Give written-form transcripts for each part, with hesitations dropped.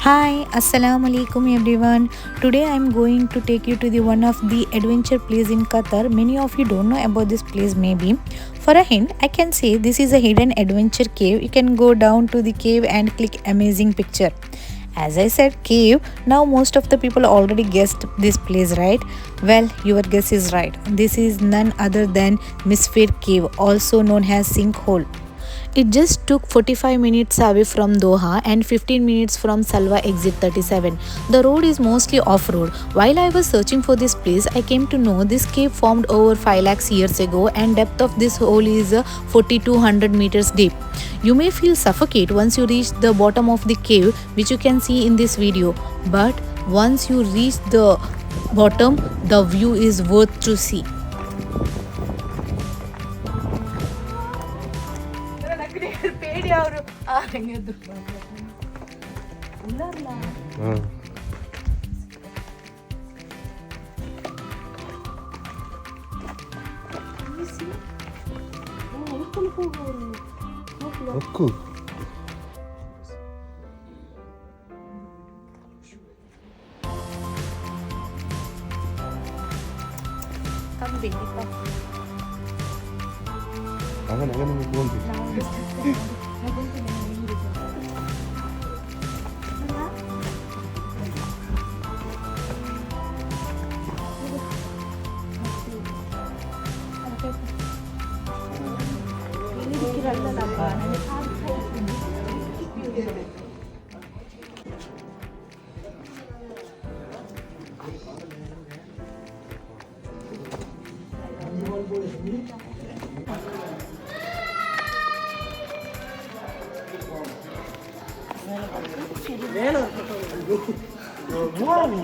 Hi, Assalamu alaikum everyone. Today I am going to take you to the one of the adventure place in Qatar. Many of you don't know about this place maybe. For a hint, I can say this is a hidden adventure cave. You can go down to the cave and click amazing picture. As I said cave, now most of the people already guessed this place, right? Well, your guess is right. This is none other than Misfit Cave, also known as Sinkhole. It just took 45 minutes away from Doha and 15 minutes from Salwa exit 37. The road is mostly off-road. While I was searching for this place, I came to know this cave formed over 5 lakhs years ago and depth of this hole is 4200 meters deep. You may feel suffocate once you reach the bottom of the cave, which you can see in this video. But once you reach the bottom, the view is worth to see. പേടി ആ ഒരു ആരെങ്കിലും അങ്ങനെ പോകുന്നു.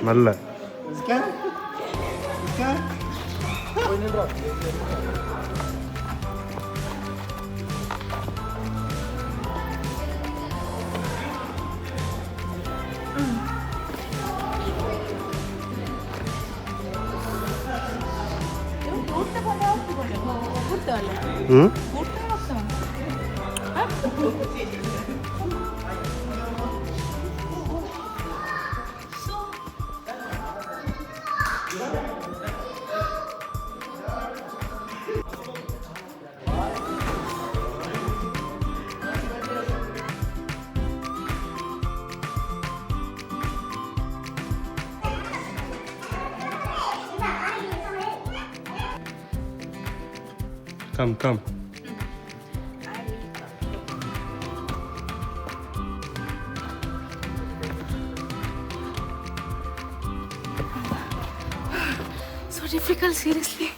നല്ല come. so difficult seriously